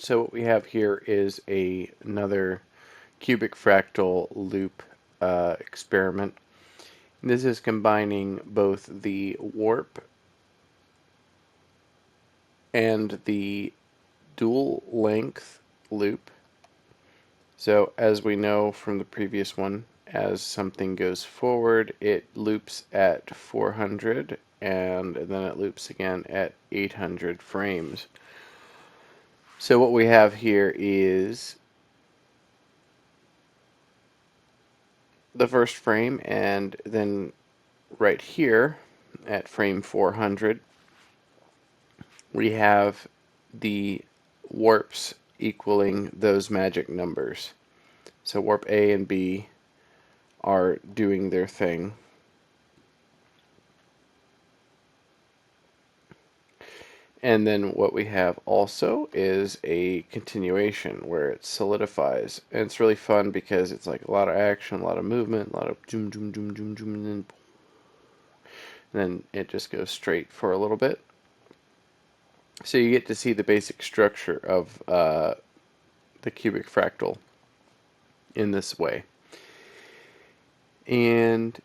So what we have here is another cubic fractal loop experiment. This is combining both the warp and the dual length loop. So as we know from the previous one, as something goes forward, it loops at 400 and then it loops again at 800 frames. So what we have here is the first frame, and then right here at frame 400 we have the warps equaling those magic numbers. So warp A and B are doing their thing. And then what we have also is a continuation where it solidifies. And it's really fun because it's like a lot of action, a lot of movement, a lot of zoom, zoom, zoom, zoom, zoom, and then it just goes straight for a little bit. So you get to see the basic structure of the cubic fractal in this way. And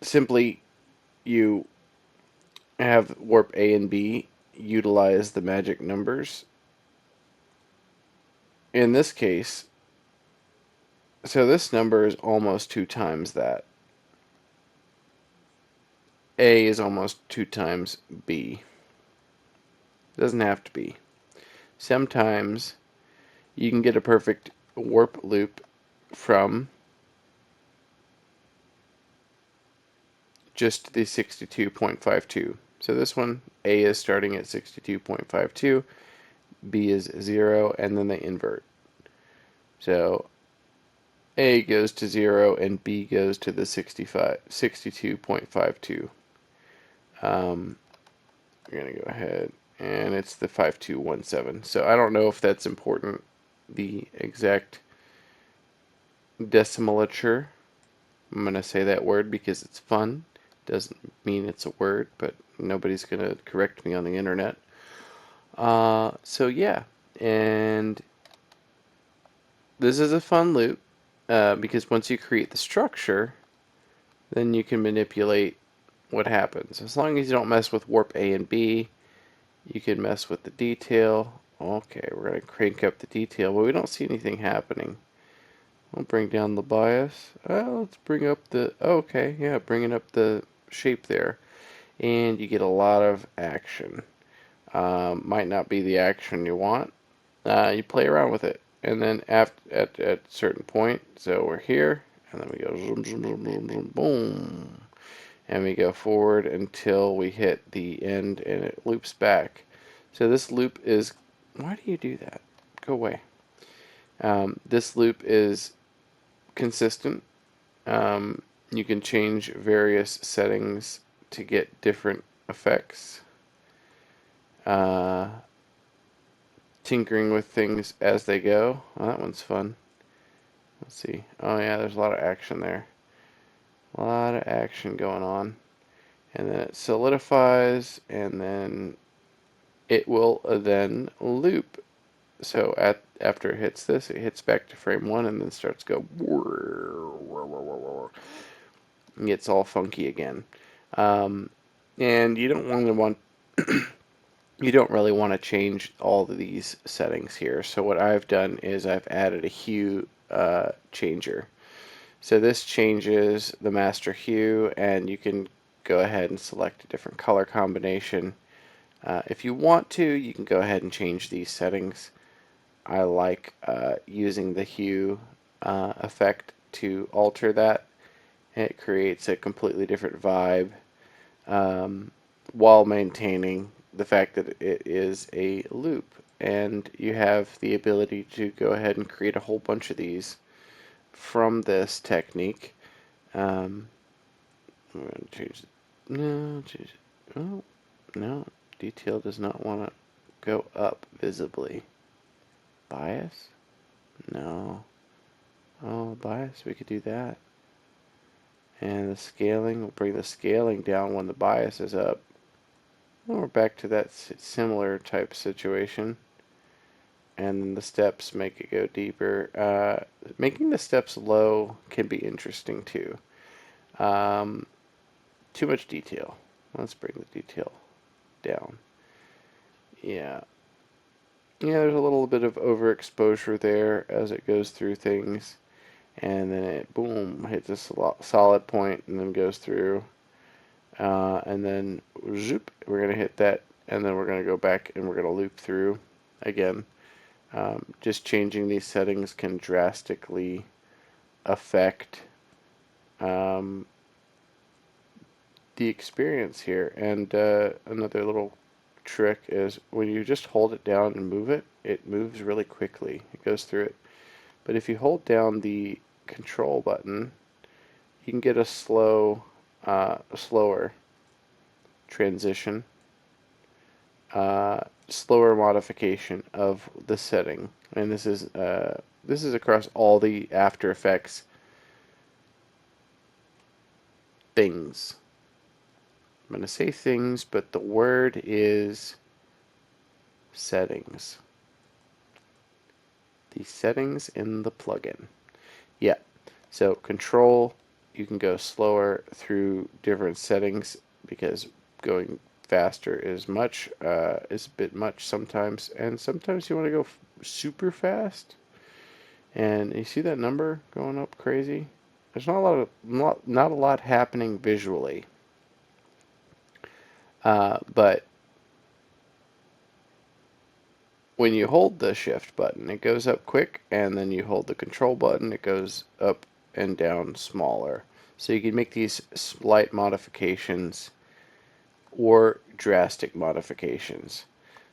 simply you have warp A and B utilize the magic numbers. In this case, so this number is almost 2 times that. A is almost 2 times B. Doesn't have to be. Sometimes you can get a perfect warp loop from just the 62.52. So this one, A is starting at 62.52, B is 0, and then they invert. So A goes to 0 and B goes to the 62.52. We're going to go ahead, and it's the 5217. So I don't know if that's important, the exact decimalature. I'm going to say that word because it's fun. Doesn't mean it's a word, but nobody's going to correct me on the internet. So yeah, and this is a fun loop because once you create the structure, then you can manipulate what happens. As long as you don't mess with warp A and B, you can mess with the detail. Okay, we're going to crank up the detail, but we don't see anything happening. We'll bring down the bias. Let's bring up the, okay, yeah, bringing up the shape there. And you get a lot of action. Might not be the action you want. You play around with it. And then at a certain point, so we're here, and then we go zoom, zoom, zoom, zoom, zoom, boom. And we go forward until we hit the end and it loops back. So this loop is, why do you do that? Go away. This loop is consistent. You can change various settings to get different effects. Tinkering with things as they go. Oh, that one's fun. Let's see. Oh yeah, there's a lot of action there. A lot of action going on. And then it solidifies, and then it will then loop. So after it hits this, it hits back to frame 1 and then starts to go and gets all funky again. And you don't you don't really want to change all of these settings here. So what I've done is I've added a hue changer. So this changes the master hue, and you can go ahead and select a different color combination. If you want to, you can go ahead and change these settings. I like using the hue effect to alter that. It creates a completely different vibe while maintaining the fact that it is a loop. And you have the ability to go ahead and create a whole bunch of these from this technique. I'm going to change it. No, change it. Oh, no. Detail does not want to go up visibly. Bias? No. Oh, bias, we could do that. And the scaling, we'll bring the scaling down when the bias is up. We're back to that similar type situation. And then the steps make it go deeper. Making the steps low can be interesting too. Um, Too much detail. Let's bring the detail down. Yeah. Yeah, there's a little bit of overexposure there as it goes through things. And then it, boom, hits a solid point and then goes through. And then, zoop, we're going to hit that. And then we're going to go back and we're going to loop through again. Just changing these settings can drastically affect um, the experience here. And another little trick is when you just hold it down and move it, it moves really quickly. It goes through it. But if you hold down the control button, you can get a slower transition, slower modification of the setting. And this is across all the After Effects things. I'm going to say things, but the word is settings. The settings in the plugin. Yeah. So control, you can go slower through different settings because going faster is a bit much sometimes, and sometimes you want to go super fast. And you see that number going up crazy? There's not a lot happening visually, but when you hold the shift button, it goes up quick, and then you hold the control button, it goes up and down smaller. So you can make these slight modifications or drastic modifications.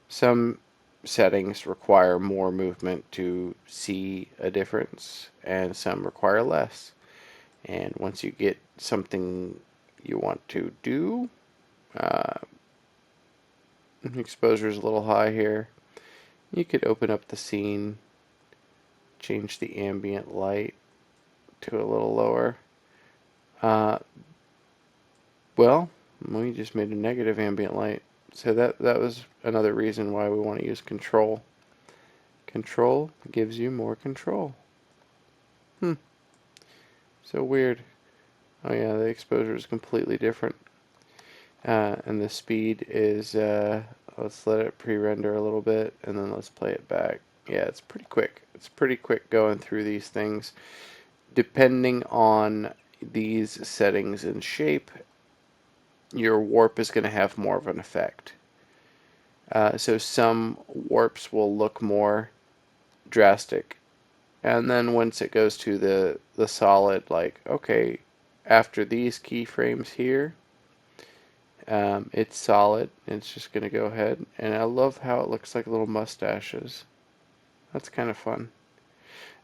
Some settings require more movement to see a difference, and some require less. And once you get something you want to do, uh, exposure is a little high here. You could open up the scene, change the ambient light to a little lower. Uh, well, we just made a negative ambient light. So that was another reason why we want to use control. Control gives you more control. So weird. Oh yeah, the exposure is completely different. And the speed is, let's let it pre-render a little bit, and then let's play it back. Yeah, it's pretty quick. It's pretty quick going through these things. Depending on these settings and shape, your warp is going to have more of an effect. So some warps will look more drastic, and then once it goes to the solid, like, okay, after these keyframes here, it's solid. It's just going to go ahead. And I love how it looks like little mustaches. That's kind of fun.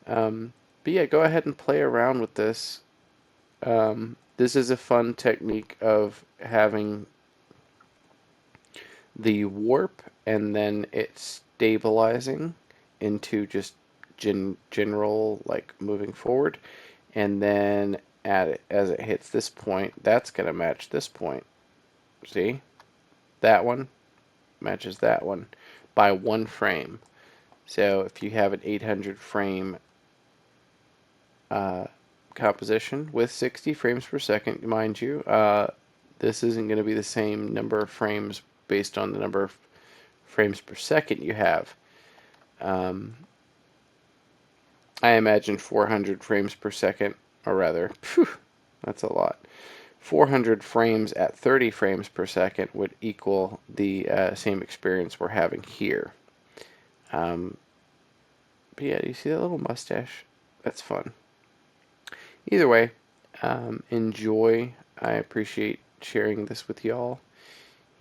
But yeah, go ahead and play around with this. This is a fun technique of having the warp and then it stabilizing into just general, like, moving forward. And then as it hits this point, that's going to match this point. See? That one matches that one by 1 frame. So if you have an 800 frame composition with 60 frames per second, mind you, this isn't going to be the same number of frames based on the number of frames per second you have. I imagine 400 frames per second, or rather, that's a lot. 400 frames at 30 frames per second would equal the same experience we're having here. But yeah, you see that little mustache? That's fun. Either way, enjoy. I appreciate sharing this with y'all.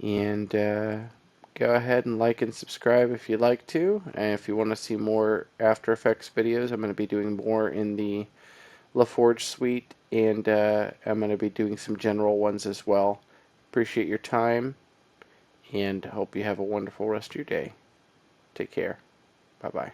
And go ahead and like and subscribe if you'd like to. And if you want to see more After Effects videos, I'm going to be doing more in the LaForge suite. And I'm going to be doing some general ones as well. Appreciate your time. And hope you have a wonderful rest of your day. Take care. Bye-bye.